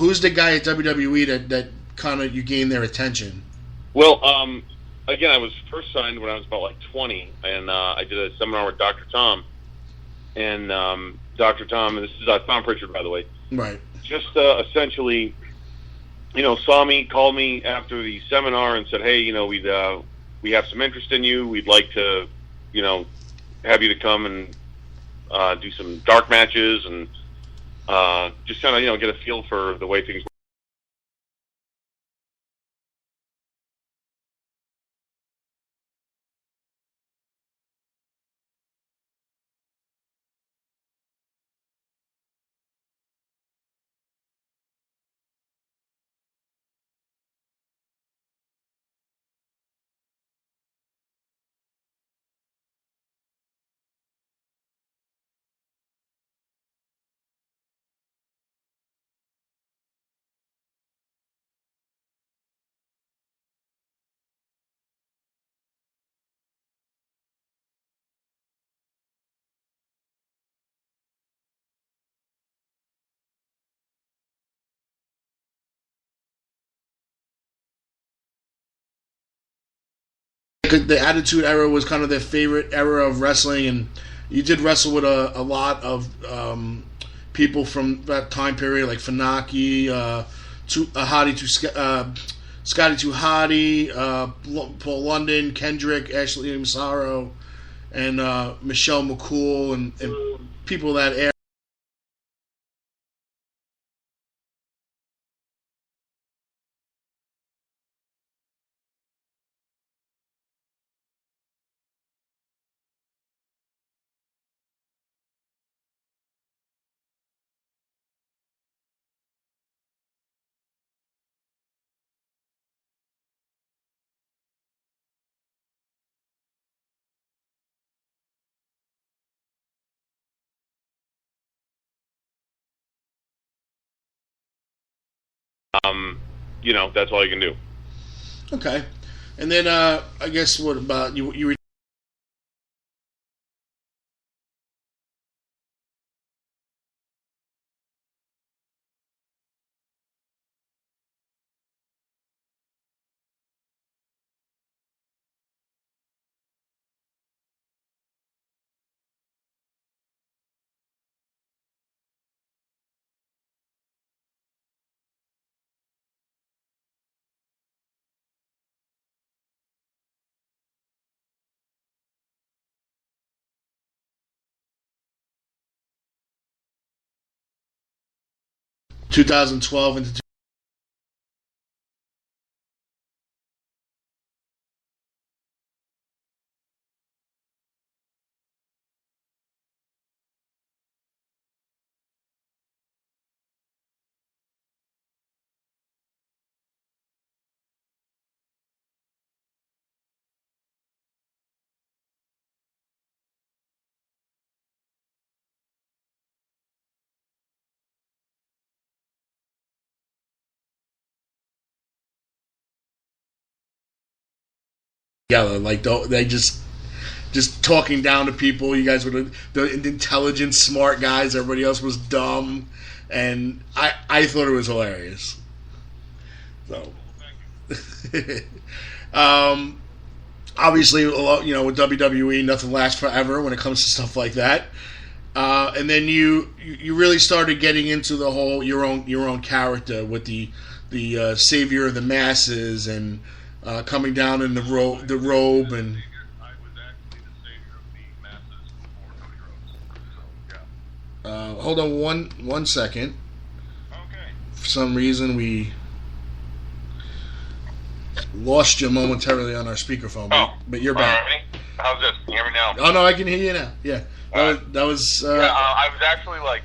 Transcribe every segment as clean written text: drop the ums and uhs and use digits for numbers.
who's the guy at WWE that kind of you gained their attention? Well, again, I was first signed when I was about like 20, and I did a seminar with Dr. Tom, and Dr. Tom, and this is Tom Pritchard, by the way, right? Just essentially, saw me, called me after the seminar, and said, "Hey, we have some interest in you. We'd like to, have you to come and do some dark matches and just kind of, get a feel for the way things." The Attitude Era was kind of their favorite era of wrestling, and you did wrestle with a lot of people from that time period, like Funaki, Scotty 2 Hotty, Paul London, Kendrick, Ashley Massaro, and Michelle McCool, and people of that era. That's all you can do. Okay. And then, I guess, what about you? You were 2012 into 2000, like they just talking down to people. You guys were the intelligent, smart guys. Everybody else was dumb, and I thought it was hilarious. So, obviously, with WWE, nothing lasts forever when it comes to stuff like that. And then you really started getting into the whole your own character with the savior of the masses and coming down in the robe and. I was actually the savior of the masses before Cody Rhodes. So yeah. Hold on one second. Okay. For some reason we lost you momentarily on our speakerphone, but you're back. Right. How's this? Can you hear me now? Oh no, I can hear you now. Yeah, that was. I was actually like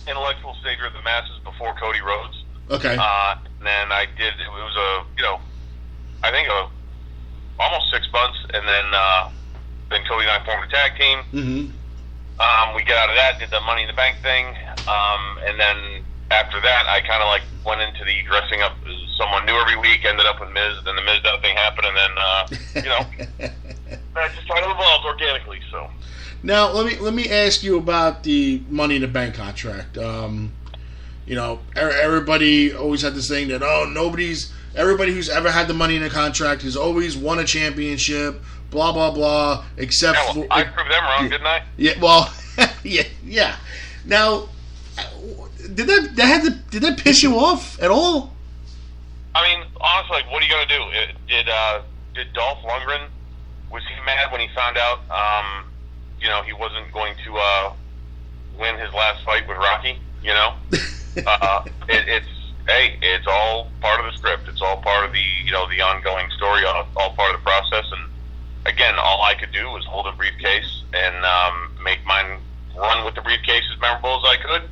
intellectual savior of the masses before Cody Rhodes. Okay. And then I did. It was I think almost 6 months, and then Cody and I formed a tag team. Mm-hmm. We got out of that, did the Money in the Bank thing, and then after that, I kind of like went into the dressing up as someone new every week. Ended up with Miz, then the Miz thing happened, and then I just tried to evolve organically. So now let me ask you about the Money in the Bank contract. everybody always had this thing that everybody who's ever had the money in a contract has always won a championship, blah blah blah. Except I proved them wrong, didn't I? Yeah. Well, yeah. Now, did that piss you off at all? I mean, honestly, like, what are you going to do? Did Dolph Lundgren, was he mad when he found out, he wasn't going to win his last fight with Rocky? It's all part of the script. It's all part of the ongoing story, all part of the process. And again, all I could do was hold a briefcase and make mine run with the briefcase as memorable as I could,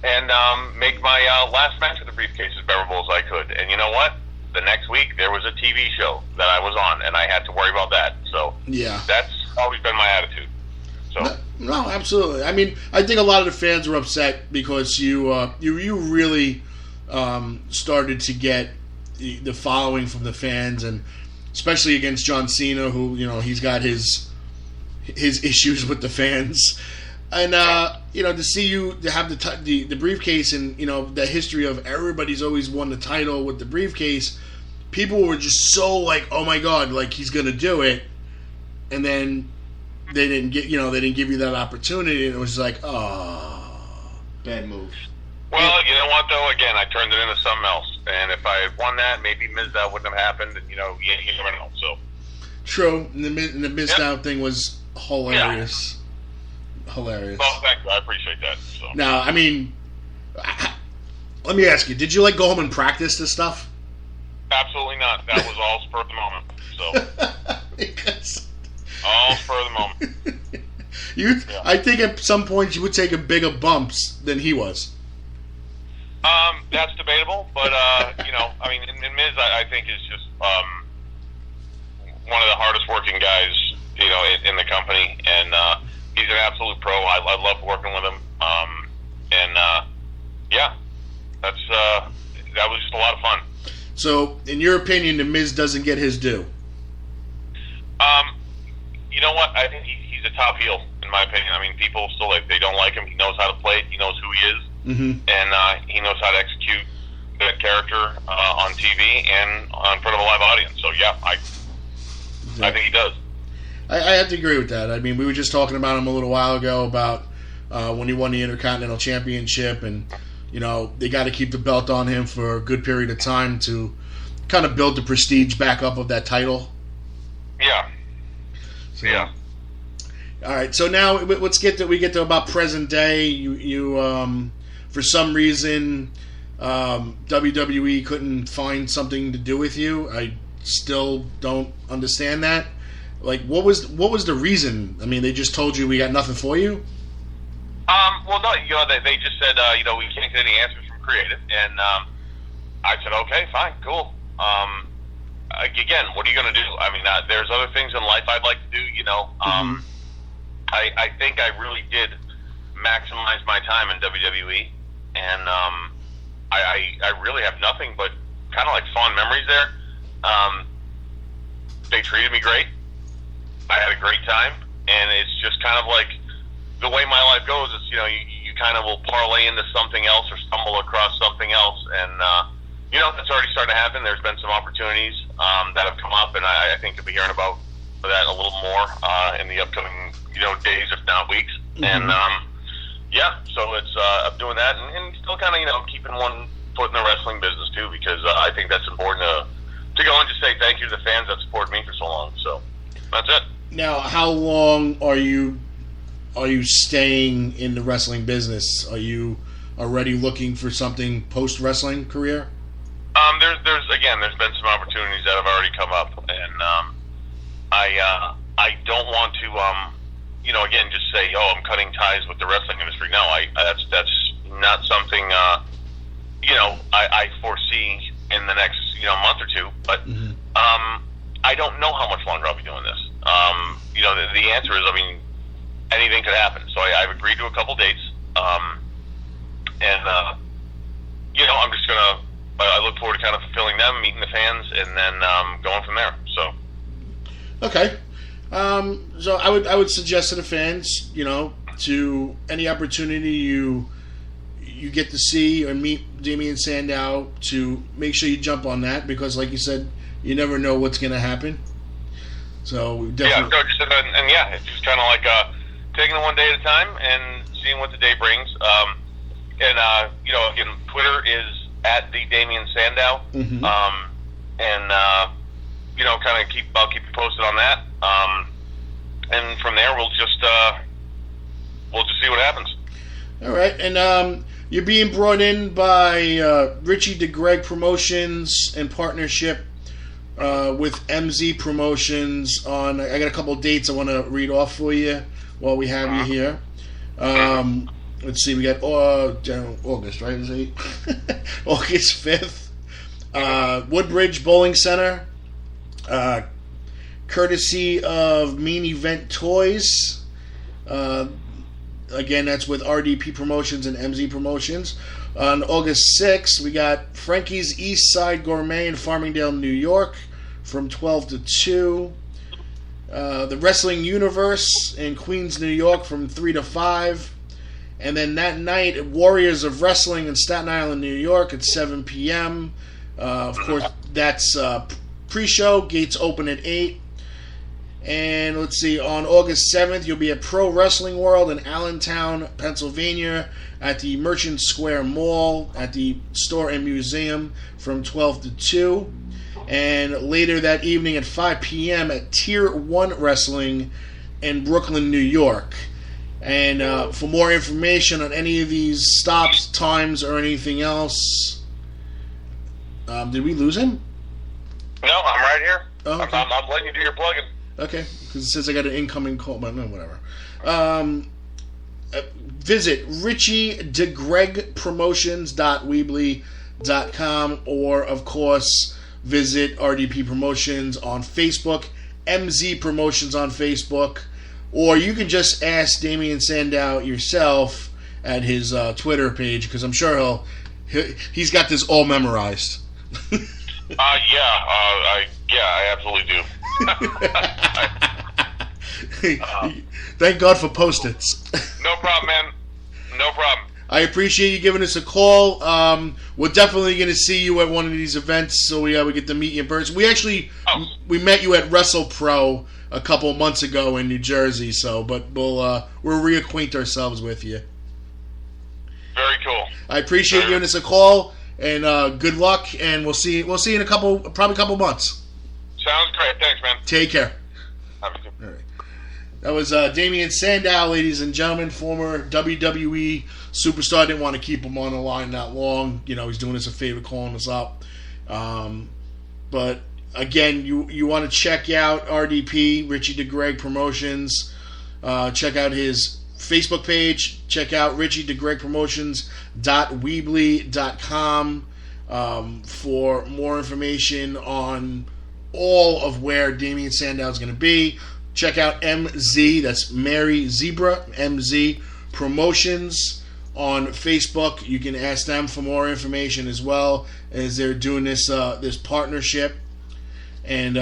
and make my last match with the briefcase as memorable as I could. And you know what? The next week there was a TV show that I was on, and I had to worry about that. So yeah, that's always been my attitude. So no, absolutely. I mean, I think a lot of the fans were upset because you really started to get the following from the fans, and especially against John Cena, who he's got his issues with the fans. And to see you to have the briefcase, and the history of everybody's always won the title with the briefcase, people were just so like, oh my god, like he's gonna do it, and then they didn't give you that opportunity, and it was like, oh, bad move. Well, you know what though? Again, I turned it into something else, and if I had won that, maybe missed out wouldn't have happened, and you never know. So true, and the missed out thing was hilarious. Yeah. Hilarious. Well, thank you. I appreciate that. So. Now, I mean, let me ask you: did you go home and practice this stuff? Absolutely not. That was all spur of the moment. So, because all spur of the moment. I think at some point you would take bigger bumps than he was. That's debatable, but I mean, in Miz, I think is just one of the hardest working guys, in the company, and he's an absolute pro. I love working with him, that was just a lot of fun. So, in your opinion, the Miz doesn't get his due? You know what? I think he's a top heel, in my opinion. I mean, people still they don't like him. He knows how to play it. He knows who he is. Mm-hmm. And he knows how to execute that character on TV and in front of a live audience. So yeah, I think he does. I have to agree with that. I mean, we were just talking about him a little while ago about when he won the Intercontinental Championship, and they got to keep the belt on him for a good period of time to kind of build the prestige back up of that title. Yeah. So, yeah. All right. So now let's get to about present day. You for some reason, WWE couldn't find something to do with you. I still don't understand that. Like, what was the reason? I mean, they just told you we got nothing for you? Well, no, they just said, we can't get any answers from Creative, and I said, okay, fine, cool. Again, what are you going to do? I mean, there's other things in life I'd like to do, Mm-hmm. I think I really did maximize my time in WWE, and I really have nothing but kind of like fond memories there. They treated me great. I had a great time, and it's just kind of like the way my life goes. It's you kind of will parlay into something else or stumble across something else, and that's already starting to happen. There's been some opportunities that have come up, and I think you'll be hearing about that a little more in the upcoming days, if not weeks. Mm-hmm. And so it's I'm doing that, and still kind of keeping one foot in the wrestling business too, because I think that's important to go and just say thank you to the fans that supported me for so long. So that's it. Now, how long are you staying in the wrestling business? Are you already looking for something post wrestling career? There's been some opportunities that have already come up, and I don't want to again just say, I'm cutting ties with the wrestling industry. No, that's not something I foresee in the next month or two. But mm-hmm. I don't know how much longer I'll be doing this. The answer is, I mean, anything could happen. So I've agreed to a couple dates, and I'm just gonna. I look forward to kind of fulfilling them, meeting the fans, and then going from there. So. Okay. So I would suggest to the fans, to any opportunity you you get to see or meet Damien Sandow, to make sure you jump on that, because, like you said, you never know what's going to happen. So we definitely... Yeah, just, and yeah, it's just kind of like taking it one day at a time and seeing what the day brings. Again, Twitter is at the Damien Sandow, Mm-hmm. I'll keep you posted on that. And from there, we'll just see what happens. All right, and you're being brought in by Richie DeGreg Promotions in partnership with MZ Promotions on. I got a couple of dates I want to read off for you while we have you here. Let's see, we got August, right? Is it August 5th? Woodbridge Bowling Center, courtesy of Mean Event Toys. Again, that's with RDP Promotions and MZ Promotions. On August 6th, we got Frankie's East Side Gourmet in Farmingdale, New York, from 12 to 2. The Wrestling Universe in Queens, New York, from 3 to 5. And then that night, Warriors of Wrestling in Staten Island, New York, at 7 p.m. Of course, that's pre-show. Gates open at 8. And let's see, on August 7th, you'll be at Pro Wrestling World in Allentown, Pennsylvania, at the Merchant Square Mall, at the store and museum, from 12 to 2. And later that evening at 5 p.m. at Tier 1 Wrestling in Brooklyn, New York. And for more information on any of these stops, times, or anything else... did we lose him? No, I'm right here. Oh, okay. I'm letting you do your plugging. Okay, because it says I got an incoming call, but no, whatever. Visit RichieDeGregPromotions.weebly.com, or, of course, visit RDP Promotions on Facebook, MZ Promotions on Facebook, or you can just ask Damien Sandow yourself at his Twitter page, because I'm sure he's got this all memorized. I absolutely do. Thank God for Post-its. No problem, man. No problem. I appreciate you giving us a call. We're definitely going to see you at one of these events, so we get to meet you in person. We met you at WrestlePro a couple of months ago in New Jersey, but we'll reacquaint ourselves with you. Very cool. I appreciate you giving us a call, and good luck, and we'll see you in probably a couple months. Sounds great. Thanks, man. Take care. Have a good All right. That was Damien Sandow, ladies and gentlemen, former WWE superstar. Didn't want to keep him on the line that long. He's doing us a favor calling us up. But again, you want to check out RDP, Richie DeGreg Promotions. Check out his Facebook page. Check out RichieDeGregPromotions.weebly.com for more information on all of where Damien Sandow is going to be. Check out MZ, that's Mary Zebra, MZ Promotions on Facebook. You can ask them for more information as well, as they're doing this partnership. And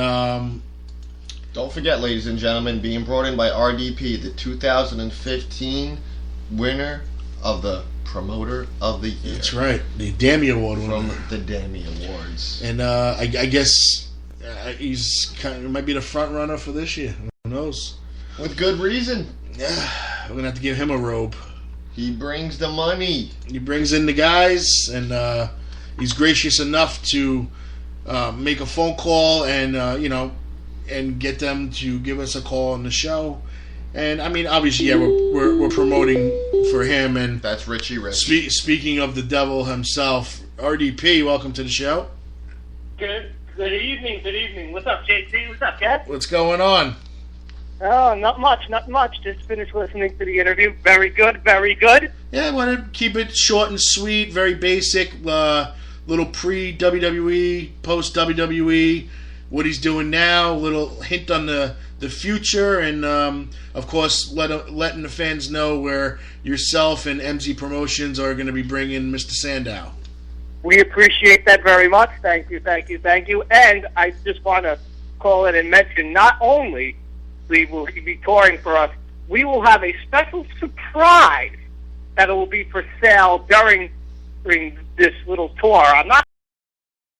don't forget, ladies and gentlemen, being brought in by RDP, the 2015 winner of the Promoter of the Year. That's right, the Damien Award from the Damien Awards. And I guess he's might be the front runner for this year. Who knows? With good reason. Yeah, we're gonna have to give him a robe. He brings the money. He brings in the guys, and he's gracious enough to make a phone call and and get them to give us a call on the show. And I mean, obviously, yeah, we're promoting for him. And that's Richie Rich. Speaking of the devil himself, RDP, welcome to the show. Good evening. What's up, JC? What's up, Kat? What's going on? Oh, not much. Just finished listening to the interview. Very good. Yeah, I want to keep it short and sweet, very basic. Little pre-WWE, post-WWE, what he's doing now, little hint on the future, and of course letting the fans know where yourself and MZ Promotions are going to be bringing Mr. Sandow. We appreciate that very much. Thank you. And I just want to call in and mention, not only will he be touring for us, we will have a special surprise that it will be for sale during this little tour. I'm not